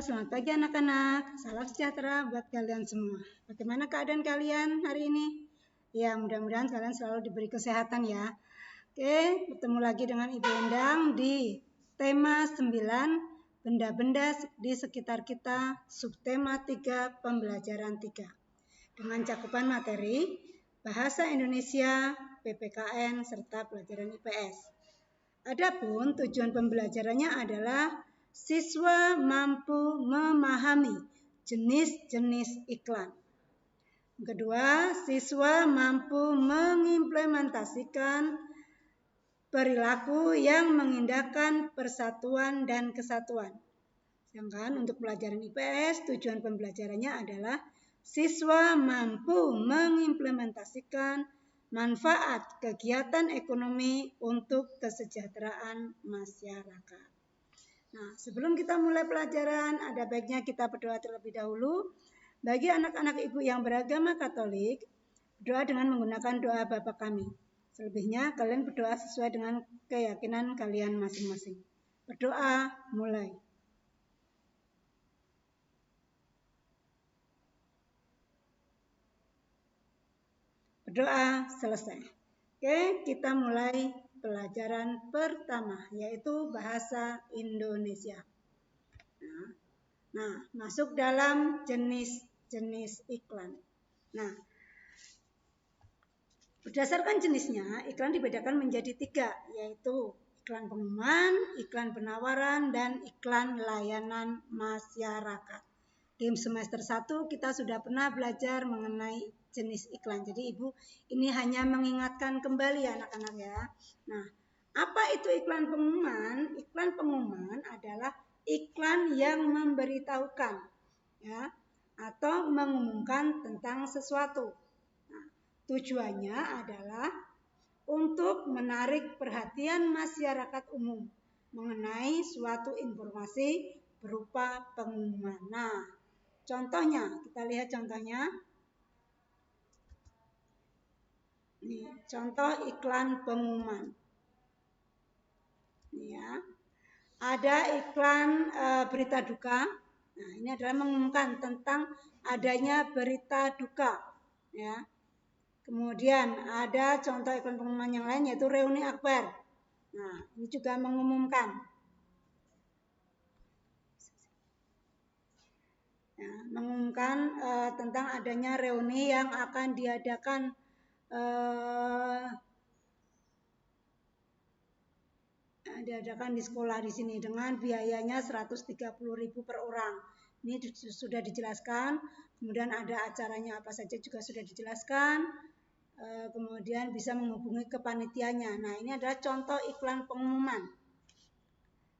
selamat pagi anak-anak. Salam sejahtera buat kalian semua. Bagaimana keadaan kalian hari ini? Ya, mudah-mudahan kalian selalu diberi kesehatan ya. Oke, bertemu lagi dengan Ibu Endang di tema 9, benda-benda di sekitar kita, subtema 3, pembelajaran 3. Dengan cakupan materi, bahasa Indonesia, PPKN, serta pelajaran IPS. Adapun tujuan pembelajarannya adalah siswa mampu memahami jenis-jenis iklan. Kedua, siswa mampu mengimplementasikan perilaku yang mengindahkan persatuan dan kesatuan. Sedangkan untuk pelajaran IPS, tujuan pembelajarannya adalah siswa mampu mengimplementasikan manfaat kegiatan ekonomi untuk kesejahteraan masyarakat. Nah, sebelum kita mulai pelajaran, ada baiknya kita berdoa terlebih dahulu. Bagi anak-anak ibu yang beragama Katolik, berdoa dengan menggunakan doa Bapa kami. Selebihnya, kalian berdoa sesuai dengan keyakinan kalian masing-masing. Berdoa, mulai. Berdoa, selesai. Oke, kita mulai pelajaran pertama, yaitu bahasa Indonesia. Nah, masuk dalam jenis-jenis iklan. Nah, berdasarkan jenisnya, iklan dibedakan menjadi 3, yaitu iklan pengumuman, iklan penawaran, dan iklan layanan masyarakat. Di semester 1 kita sudah pernah belajar mengenai jenis iklan. Jadi Ibu ini hanya mengingatkan kembali anak-anak ya. Nah, apa itu iklan pengumuman? Iklan pengumuman adalah iklan yang memberitahukan ya atau mengumumkan tentang sesuatu. Nah, tujuannya adalah untuk menarik perhatian masyarakat umum mengenai suatu informasi berupa pengumuman. Nah, contohnya, kita lihat contohnya. Nih, contoh iklan pengumuman. Nih ya. Ada iklan berita duka. Nah, ini adalah mengumumkan tentang adanya berita duka, ya. Kemudian ada contoh iklan pengumuman yang lain yaitu reuni akbar. Nah, ini juga mengumumkan. Ya, mengumumkan tentang adanya reuni yang akan diadakan di sekolah di sini dengan biayanya 130.000 per orang. Ini sudah dijelaskan. Kemudian ada acaranya apa saja juga sudah dijelaskan. Kemudian bisa menghubungi kepanitianya. Nah, ini adalah contoh iklan pengumuman.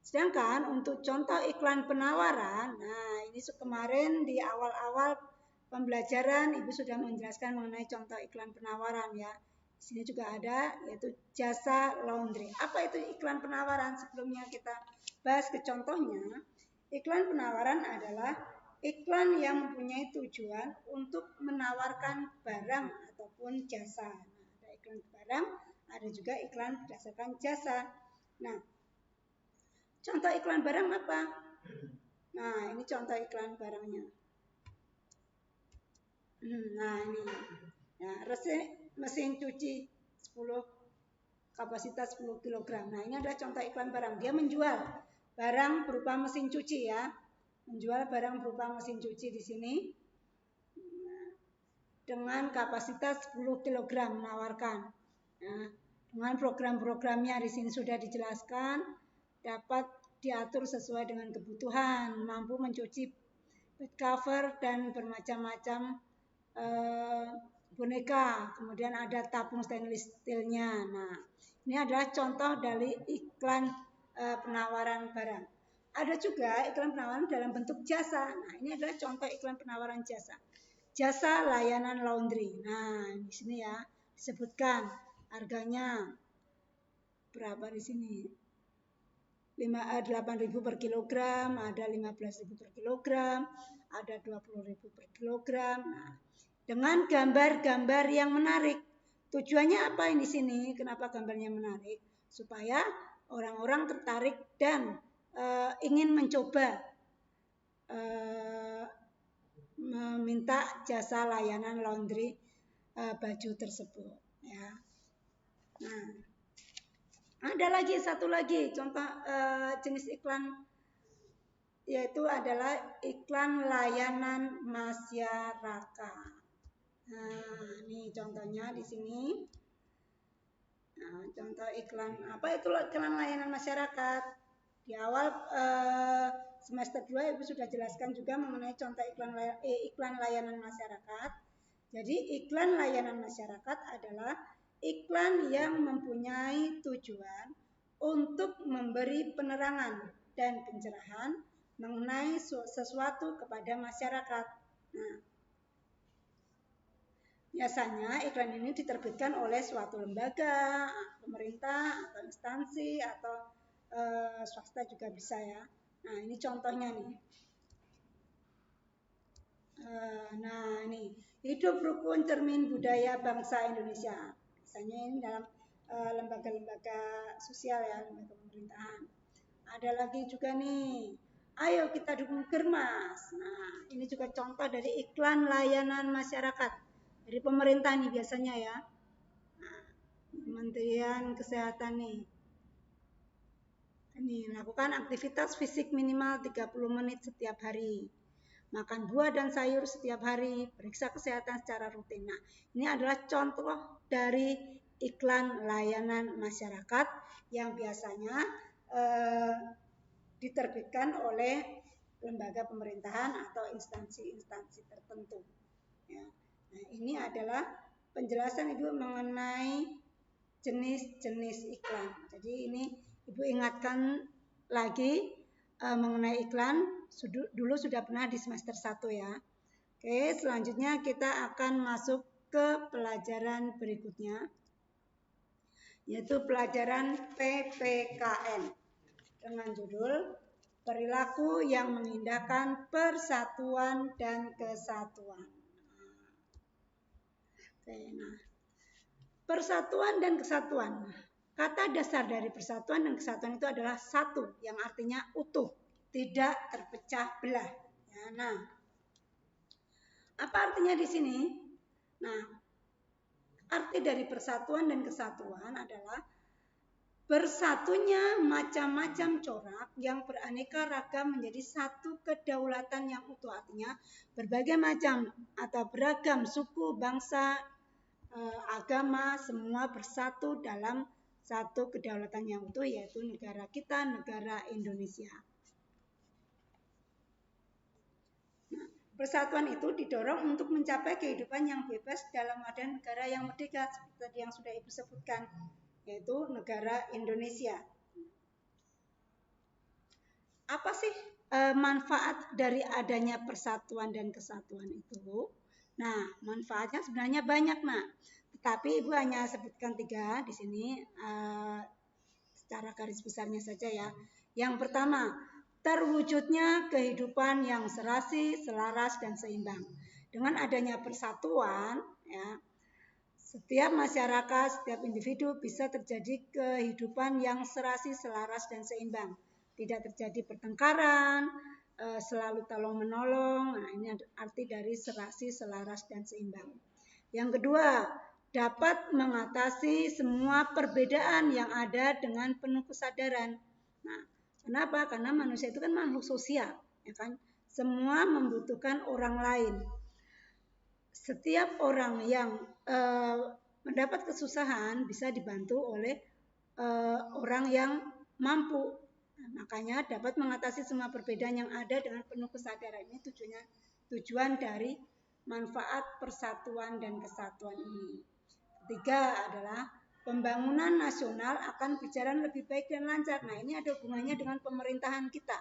Sedangkan untuk contoh iklan penawaran, nah ini kemarin di awal-awal pembelajaran Ibu sudah menjelaskan mengenai contoh iklan penawaran ya. Di sini juga ada yaitu jasa laundry. Apa itu iklan penawaran? Sebelumnya kita bahas ke contohnya. Iklan penawaran adalah iklan yang mempunyai tujuan untuk menawarkan barang ataupun jasa. Nah, ada iklan barang, ada juga iklan berdasarkan jasa. Nah, contoh iklan barang apa? Nah, ini contoh iklan barangnya. Nah, ini ya, mesin cuci 10 kapasitas 10 kg. Nah, ini adalah contoh iklan barang. Dia menjual barang berupa mesin cuci ya. Menjual barang berupa mesin cuci di sini dengan kapasitas 10 kg menawarkan. Nah, dengan program-programnya di sini sudah dijelaskan, dapat diatur sesuai dengan kebutuhan, mampu mencuci bed cover dan bermacam-macam boneka, kemudian ada tabung stainless steelnya. Nah, ini adalah contoh dari iklan penawaran barang. Ada juga iklan penawaran dalam bentuk jasa. Nah, ini adalah contoh iklan penawaran jasa. Jasa layanan laundry. Nah, di sini ya disebutkan harganya berapa di sini. 8.000 per kilogram, ada 15.000 per kilogram, ada 20.000 per kilogram. Nah, dengan gambar-gambar yang menarik. Tujuannya apa di sini? Kenapa gambarnya menarik? Supaya orang-orang tertarik dan ingin mencoba meminta jasa layanan laundry baju tersebut ya. Nah, ada lagi satu lagi contoh jenis iklan, yaitu adalah iklan layanan masyarakat. Nah, ini contohnya di sini. Nah, contoh iklan apa itu iklan layanan masyarakat. Di awal semester 2 Ibu sudah jelaskan juga mengenai contoh iklan layanan masyarakat. Jadi iklan layanan masyarakat adalah iklan yang mempunyai tujuan untuk memberi penerangan dan pencerahan mengenai sesuatu kepada masyarakat. Nah, biasanya iklan ini diterbitkan oleh suatu lembaga, pemerintah, atau instansi, atau swasta juga bisa ya. Nah, ini contohnya nih. Nah, ini hidup rukun cermin budaya bangsa Indonesia. Misalnya ini dalam lembaga-lembaga sosial ya, lembaga pemerintahan. Ada lagi juga nih, ayo kita dukung Germas. Nah, ini juga contoh dari iklan layanan masyarakat dari pemerintah nih biasanya ya. Nah, Kementerian Kesehatan nih. Ini lakukan aktivitas fisik minimal 30 menit setiap hari. Makan buah dan sayur setiap hari, periksa kesehatan secara rutin. Nah, ini adalah contoh dari iklan layanan masyarakat yang biasanya diterbitkan oleh lembaga pemerintahan atau instansi-instansi tertentu. Ya. Nah, ini adalah penjelasan Ibu mengenai jenis-jenis iklan. Jadi ini Ibu ingatkan lagi mengenai iklan, dulu sudah pernah di semester 1 ya. Oke, selanjutnya kita akan masuk ke pelajaran berikutnya, yaitu pelajaran PPKN dengan judul Perilaku yang Mengindahkan Persatuan dan Kesatuan. Oke, nah, persatuan dan kesatuan. Kata dasar dari persatuan dan kesatuan itu adalah satu, yang artinya utuh, tidak terpecah belah. Ya, nah, apa artinya di sini? Nah, arti dari persatuan dan kesatuan adalah bersatunya macam-macam corak yang beraneka ragam menjadi satu kedaulatan yang utuh. Artinya berbagai macam atau beragam suku, bangsa, agama, semua bersatu dalam satu kedaulatan yang utuh, yaitu negara kita, negara Indonesia. Nah, persatuan itu didorong untuk mencapai kehidupan yang bebas dalam wadah negara yang merdeka, seperti yang sudah Ibu sebutkan, yaitu negara Indonesia. Apa sih manfaat dari adanya persatuan dan kesatuan itu? Nah, manfaatnya sebenarnya banyak, Nak. Tetapi Ibu hanya sebutkan 3 di sini secara garis besarnya saja ya. Yang pertama, terwujudnya kehidupan yang serasi, selaras, dan seimbang. Dengan adanya persatuan, ya, setiap masyarakat, setiap individu bisa terjadi kehidupan yang serasi, selaras, dan seimbang. Tidak terjadi pertengkaran, selalu tolong-menolong. Nah, ini arti dari serasi, selaras, dan seimbang. Yang kedua, dapat mengatasi semua perbedaan yang ada dengan penuh kesadaran. Nah, kenapa? Karena manusia itu kan makhluk sosial, ya kan? Semua membutuhkan orang lain. Setiap orang yang mendapat kesusahan bisa dibantu oleh orang yang mampu. Nah, makanya dapat mengatasi semua perbedaan yang ada dengan penuh kesadaran. Ini tujuan dari manfaat persatuan dan kesatuan ini. Ketiga adalah pembangunan nasional akan berjalan lebih baik dan lancar. Nah, ini ada hubungannya dengan pemerintahan kita.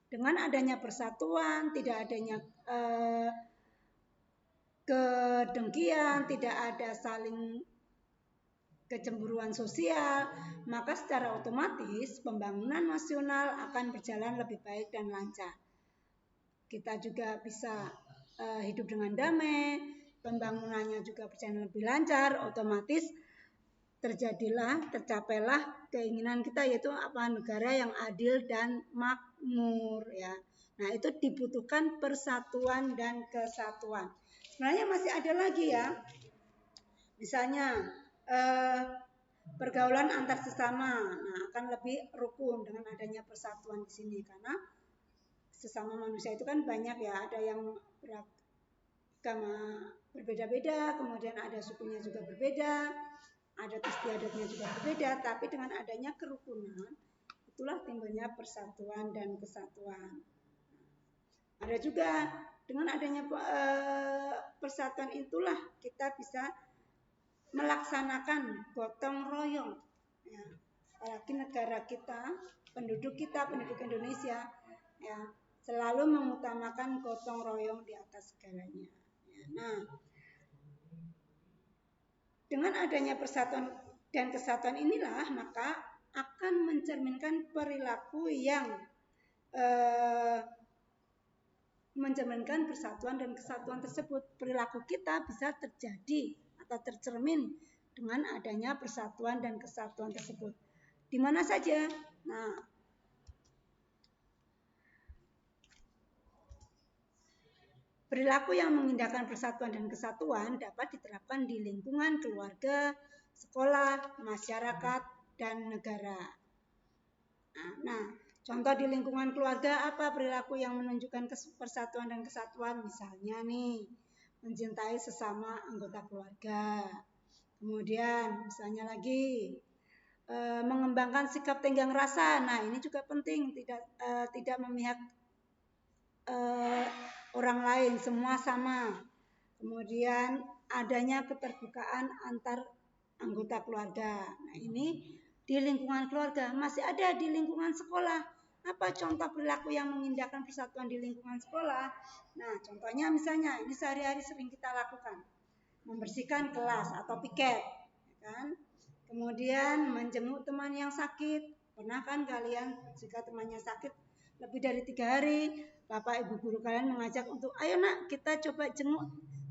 Dengan adanya persatuan, tidak adanya kedengkian, tidak ada saling kecemburuan sosial, maka secara otomatis pembangunan nasional akan berjalan lebih baik dan lancar. Kita juga bisa hidup dengan damai, pembangunannya juga berjalan lebih lancar, otomatis tercapailah keinginan kita, yaitu apa? Negara yang adil dan makmur ya. Nah, itu dibutuhkan persatuan dan kesatuan. Sebenarnya masih ada lagi ya. Misalnya pergaulan antar sesama. Nah, akan lebih rukun dengan adanya persatuan di sini karena sesama manusia itu kan banyak ya, ada yang beragama berbeda-beda, kemudian ada sukunya juga berbeda, adat istiadatnya juga berbeda, tapi dengan adanya kerukunan itulah timbulnya persatuan dan kesatuan. Ada juga dengan adanya persatuan itulah kita bisa melaksanakan gotong royong. Ya, apalagi negara kita, penduduk Indonesia, ya selalu mengutamakan gotong royong di atas segalanya. Ya, nah, dengan adanya persatuan dan kesatuan inilah maka akan mencerminkan perilaku yang mencerminkan persatuan dan kesatuan tersebut. Perilaku kita bisa terjadi atau tercermin dengan adanya persatuan dan kesatuan tersebut. Di mana saja? Nah, perilaku yang mengindahkan persatuan dan kesatuan dapat diterapkan di lingkungan keluarga, sekolah, masyarakat, dan negara. Nah, contoh di lingkungan keluarga apa perilaku yang menunjukkan persatuan dan kesatuan? Misalnya nih, mencintai sesama anggota keluarga. Kemudian misalnya lagi mengembangkan sikap tenggang rasa. Nah, ini juga penting, tidak memihak orang lain, semua sama. Kemudian adanya keterbukaan antar anggota keluarga. Nah, ini di lingkungan keluarga. Masih ada di lingkungan sekolah. Apa contoh perilaku yang mengindahkan persatuan di lingkungan sekolah? Nah, contohnya misalnya ini sehari-hari sering kita lakukan. Membersihkan kelas atau piket, kan? Kemudian menjenguk teman yang sakit. Pernah kan kalian jika temannya sakit lebih dari 3 hari, Bapak Ibu guru kalian mengajak untuk, ayo nak kita coba jenguk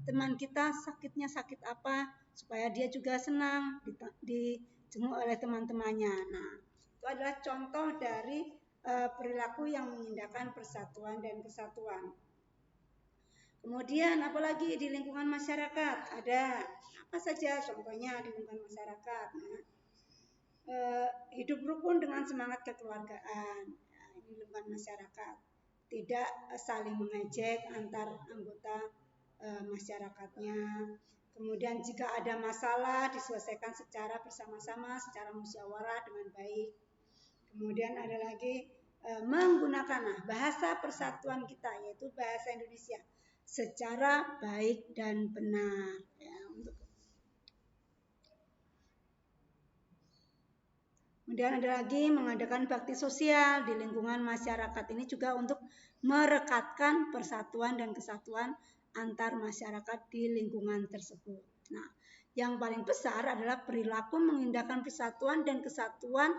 teman kita, sakitnya sakit apa, supaya dia juga senang dijenguk oleh teman-temannya. Nah, itu adalah contoh dari perilaku yang mengindahkan persatuan dan kesatuan. Kemudian apalagi di lingkungan masyarakat ada apa saja contohnya di lingkungan masyarakat. Nah, hidup rukun dengan semangat kekeluargaan. Nah, ini lingkungan masyarakat. Tidak saling mengejek antar anggota masyarakatnya. Kemudian jika ada masalah diselesaikan secara bersama-sama, secara musyawarah dengan baik. Kemudian ada lagi menggunakan bahasa persatuan kita, yaitu bahasa Indonesia, secara baik dan benar. Ya, Kemudian ada lagi mengadakan bakti sosial di lingkungan masyarakat. Ini juga untuk merekatkan persatuan dan kesatuan antar masyarakat di lingkungan tersebut. Nah, yang paling besar adalah perilaku mengindahkan persatuan dan kesatuan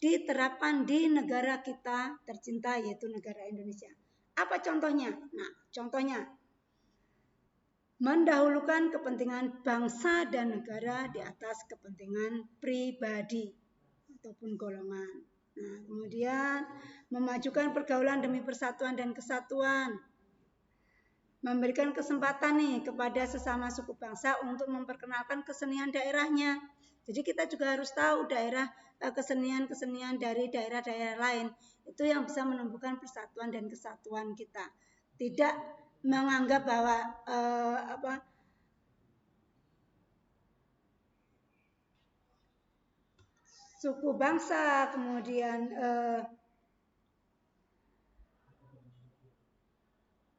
diterapkan di negara kita tercinta, yaitu negara Indonesia. Apa contohnya? Nah, contohnya mendahulukan kepentingan bangsa dan negara di atas kepentingan pribadi ataupun golongan. Nah, kemudian memajukan pergaulan demi persatuan dan kesatuan. Memberikan kesempatan nih kepada sesama suku bangsa untuk memperkenalkan kesenian daerahnya. Jadi kita juga harus tahu kesenian-kesenian dari daerah-daerah lain. Itu yang bisa menumbuhkan persatuan dan kesatuan kita. Tidak menganggap bahwa suku bangsa, kemudian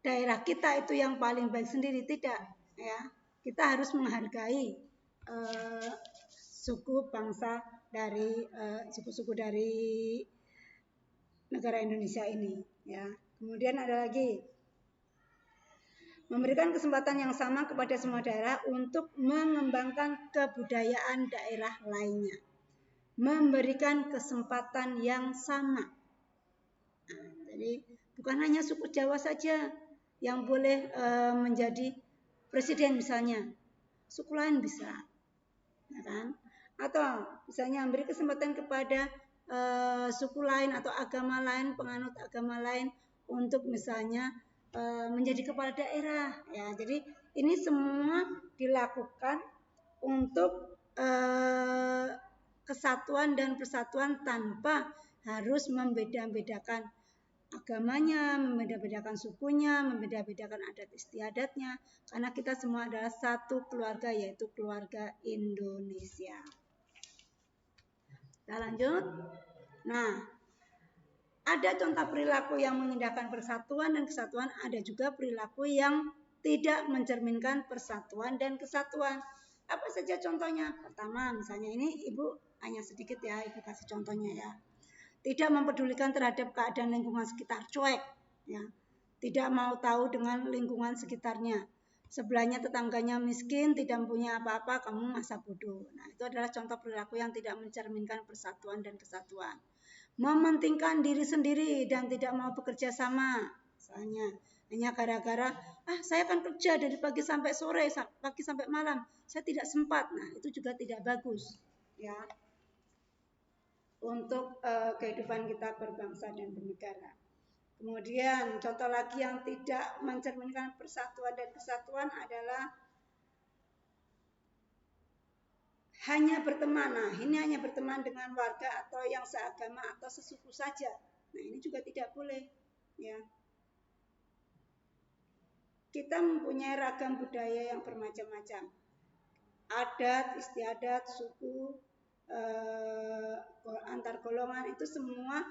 daerah kita itu yang paling baik sendiri, tidak ya. Kita harus menghargai suku bangsa dari suku-suku dari negara Indonesia ini ya. Kemudian ada lagi memberikan kesempatan yang sama kepada semua daerah untuk mengembangkan kebudayaan daerah lainnya. Memberikan kesempatan yang sama. Nah, jadi bukan hanya suku Jawa saja yang boleh menjadi presiden misalnya, suku lain bisa, ya kan? Atau misalnya memberi kesempatan kepada suku lain atau agama lain, penganut agama lain untuk misalnya menjadi kepala daerah ya. Jadi ini semua dilakukan untuk kesatuan dan persatuan tanpa harus membeda-bedakan agamanya, membeda-bedakan sukunya, membeda-bedakan adat istiadatnya, karena kita semua adalah satu keluarga, yaitu keluarga Indonesia. Kita lanjut. Nah, ada contoh perilaku yang mengindahkan persatuan dan kesatuan, ada juga perilaku yang tidak mencerminkan persatuan dan kesatuan. Apa saja contohnya? Pertama, misalnya ini Ibu hanya sedikit ya, Ibu kasih contohnya ya. Tidak mempedulikan terhadap keadaan lingkungan sekitar, cuek ya. Tidak mau tahu dengan lingkungan sekitarnya. Sebelahnya tetangganya miskin, tidak mempunyai apa-apa, kamu masa bodoh. Nah, itu adalah contoh perilaku yang tidak mencerminkan persatuan dan kesatuan. Mementingkan diri sendiri dan tidak mau bekerja sama. Misalnya, hanya gara-gara, saya akan kerja dari pagi sampai sore, pagi sampai malam. Saya tidak sempat. Nah, itu juga tidak bagus. Ya, untuk kehidupan kita berbangsa dan bernegara. Kemudian contoh lagi yang tidak mencerminkan persatuan dan kesatuan adalah hanya berteman. Nah, ini hanya berteman dengan warga atau yang seagama atau sesuku saja. Nah, ini juga tidak boleh, ya. Kita mempunyai ragam budaya yang bermacam-macam. Adat, istiadat, suku, antar golongan itu semua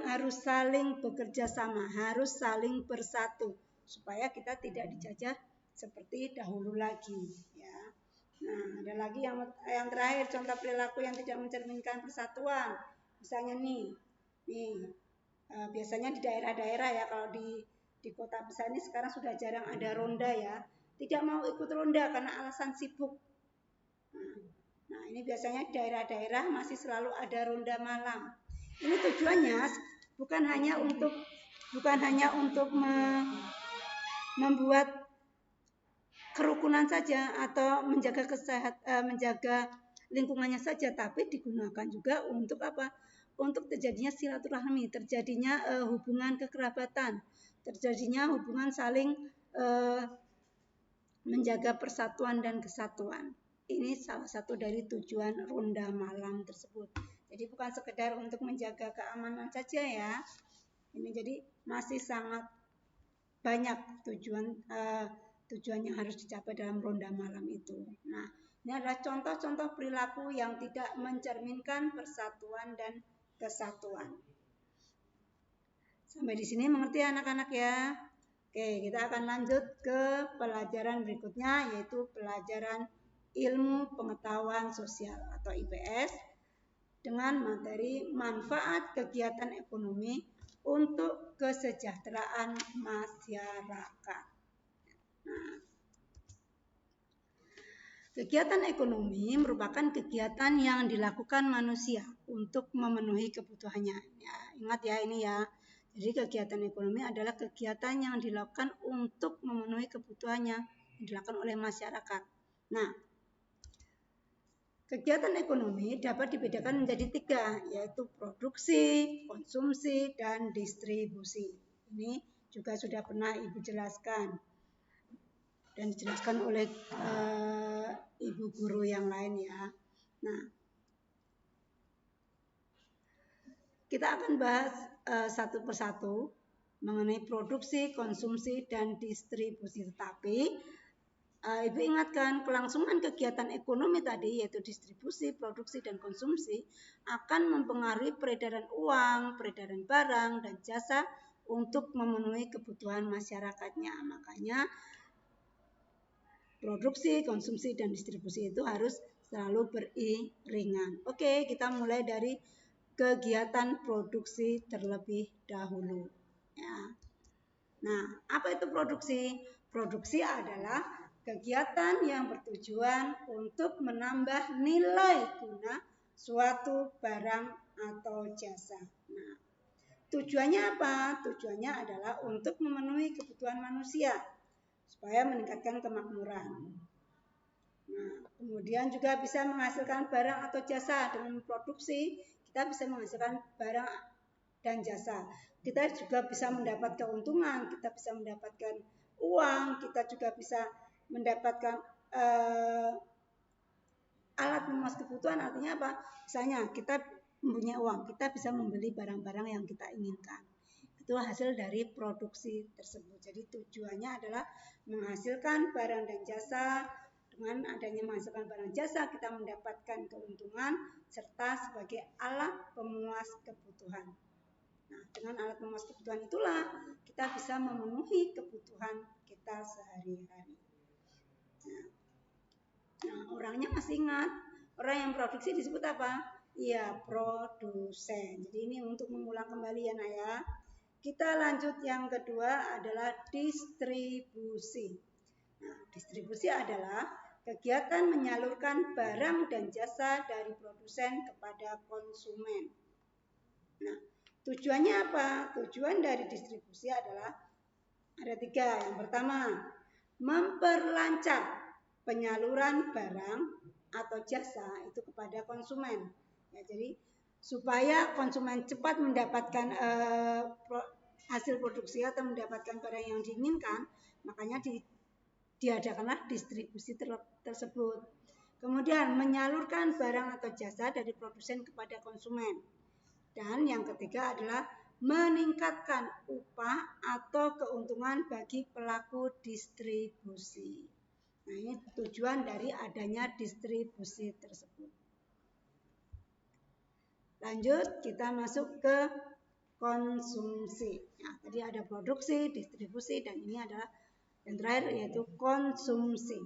harus saling bekerja sama, harus saling bersatu supaya kita tidak dijajah seperti dahulu lagi, ya. Nah, ada lagi yang terakhir, contoh perilaku yang tidak mencerminkan persatuan. Misalnya nih, biasanya di daerah-daerah ya, kalau di kota besar ini sekarang sudah jarang ada ronda ya. Tidak mau ikut ronda karena alasan sibuk. Nah, ini biasanya daerah-daerah masih selalu ada ronda malam. Ini tujuannya bukan hanya untuk membuat kerukunan saja atau menjaga lingkungannya saja, tapi digunakan juga untuk apa? Untuk terjadinya silaturahmi, terjadinya hubungan kekerabatan, terjadinya hubungan saling menjaga persatuan dan kesatuan. Ini salah satu dari tujuan ronda malam tersebut. Jadi bukan sekedar untuk menjaga keamanan saja ya. Ini jadi masih sangat banyak tujuan yang harus dicapai dalam ronda malam itu. Nah, ini adalah contoh-contoh perilaku yang tidak mencerminkan persatuan dan kesatuan. Sampai di sini mengerti anak-anak ya? Oke, kita akan lanjut ke pelajaran berikutnya, yaitu pelajaran ilmu pengetahuan sosial atau IPS dengan materi manfaat kegiatan ekonomi untuk kesejahteraan masyarakat. Nah, kegiatan ekonomi merupakan kegiatan yang dilakukan manusia untuk memenuhi kebutuhannya. Ya, ingat ya ini ya. Jadi kegiatan ekonomi adalah kegiatan yang dilakukan untuk memenuhi kebutuhannya, yang dilakukan oleh masyarakat. Nah, kegiatan ekonomi dapat dibedakan menjadi 3, yaitu produksi, konsumsi, dan distribusi. Ini juga sudah pernah Ibu jelaskan dan dijelaskan oleh Ibu guru yang lain ya. Nah, kita akan bahas satu persatu mengenai produksi, konsumsi, dan distribusi. Tetapi Ibu ingatkan, kelangsungan kegiatan ekonomi tadi, yaitu distribusi, produksi, dan konsumsi, akan mempengaruhi peredaran uang, peredaran barang, dan jasa untuk memenuhi kebutuhan masyarakatnya. Makanya produksi, konsumsi, dan distribusi itu harus selalu beriringan. Oke, kita mulai dari kegiatan produksi terlebih dahulu. Ya. Nah, apa itu produksi? Produksi adalah kegiatan yang bertujuan untuk menambah nilai guna suatu barang atau jasa. Nah, tujuannya apa? Tujuannya adalah untuk memenuhi kebutuhan manusia supaya meningkatkan kemakmuran. Nah, kemudian juga bisa menghasilkan barang atau jasa. Dengan produksi, kita bisa menghasilkan barang dan jasa. Kita juga bisa mendapat keuntungan, kita bisa mendapatkan uang, kita juga bisa mendapatkan alat memuas kebutuhan. Artinya apa? Misalnya kita mempunyai uang, kita bisa membeli barang-barang yang kita inginkan. Itu hasil dari produksi tersebut. Jadi tujuannya adalah menghasilkan barang dan jasa. Dengan adanya menghasilkan barang jasa, kita mendapatkan keuntungan serta sebagai alat pemuas kebutuhan. Nah, dengan alat pemuas kebutuhan itulah kita bisa memenuhi kebutuhan kita sehari-hari. Nah, orangnya masih ingat, orang yang produksi disebut apa? Iya, produsen. Jadi ini untuk mengulang kembali ya Nak ya. Kita lanjut yang kedua adalah distribusi. Nah, distribusi adalah kegiatan menyalurkan barang dan jasa dari produsen kepada konsumen. Nah, tujuannya apa? Tujuan dari distribusi adalah ada 3. Yang pertama, memperlancar penyaluran barang atau jasa itu kepada konsumen. Ya, jadi supaya konsumen cepat mendapatkan hasil produksi atau mendapatkan barang yang diinginkan, makanya diadakanlah distribusi tersebut. Kemudian menyalurkan barang atau jasa dari produsen kepada konsumen. Dan yang ketiga adalah meningkatkan upah atau keuntungan bagi pelaku distribusi. Nah, ini tujuan dari adanya distribusi tersebut. Lanjut, kita masuk ke konsumsi. Nah, tadi ada produksi, distribusi, dan ini adalah yang terakhir yaitu konsumsi.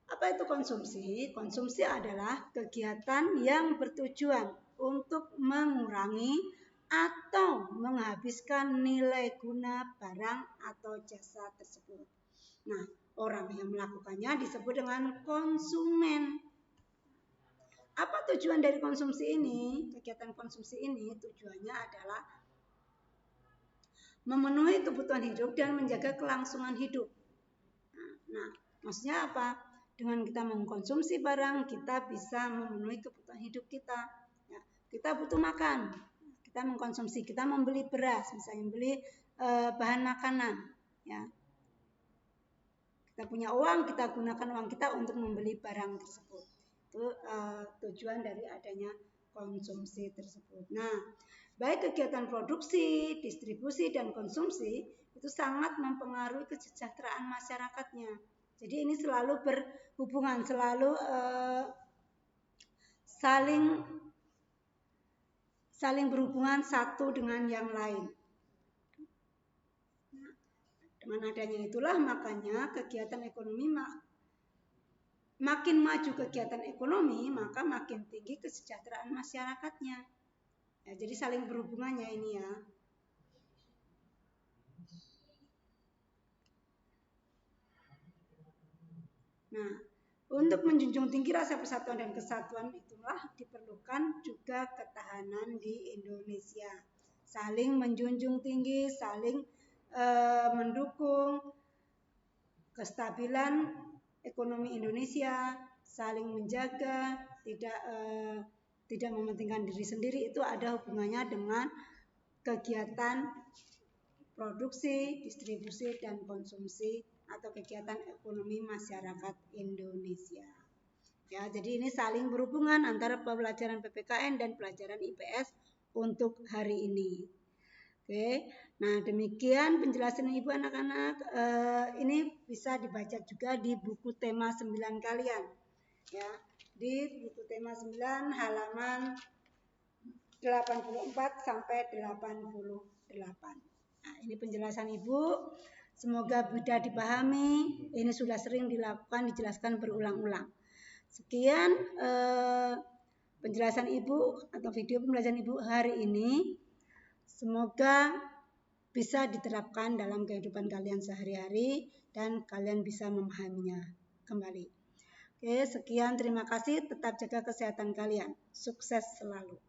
Apa itu konsumsi? Konsumsi adalah kegiatan yang bertujuan untuk mengurangi atau menghabiskan nilai guna barang atau jasa tersebut. Nah, orang yang melakukannya disebut dengan konsumen. Apa tujuan dari konsumsi ini? Kegiatan konsumsi ini tujuannya adalah memenuhi kebutuhan hidup dan menjaga kelangsungan hidup. Nah, maksudnya apa? Dengan kita mengkonsumsi barang, kita bisa memenuhi kebutuhan hidup kita. Ya, kita butuh makan, kita mengkonsumsi, kita membeli beras, misalnya membeli bahan makanan. Ya, kita punya uang, kita gunakan uang kita untuk membeli barang tersebut. Itu tujuan dari adanya konsumsi tersebut. Nah, baik kegiatan produksi, distribusi, dan konsumsi itu sangat mempengaruhi kesejahteraan masyarakatnya. Jadi ini selalu berhubungan, selalu saling berhubungan satu dengan yang lain. Nah, dengan adanya itulah makanya kegiatan ekonomi makin maju kegiatan ekonomi, maka makin tinggi kesejahteraan masyarakatnya. Ya, jadi saling berhubungannya ini ya. Nah, untuk menjunjung tinggi rasa persatuan dan kesatuan itulah diperlukan juga ketahanan di Indonesia. Saling menjunjung tinggi, saling mendukung kestabilan ekonomi Indonesia, saling menjaga, tidak mementingkan diri sendiri, itu ada hubungannya dengan kegiatan produksi, distribusi, dan konsumsi atau kegiatan ekonomi masyarakat Indonesia. Ya, jadi ini saling berhubungan antara pelajaran PPKN dan pelajaran IPS untuk hari ini. Oke, nah demikian penjelasan Ibu anak-anak. Ini bisa dibaca juga di buku tema 9 kalian. Ya, di buku tema 9 halaman 84 sampai 88. Nah, ini penjelasan Ibu. Semoga mudah dipahami. Ini sudah sering dilakukan, dijelaskan berulang-ulang. Sekian penjelasan Ibu atau video pembelajaran Ibu hari ini. Semoga bisa diterapkan dalam kehidupan kalian sehari-hari dan kalian bisa memahaminya kembali. Oke, sekian, terima kasih. Tetap jaga kesehatan kalian. Sukses selalu.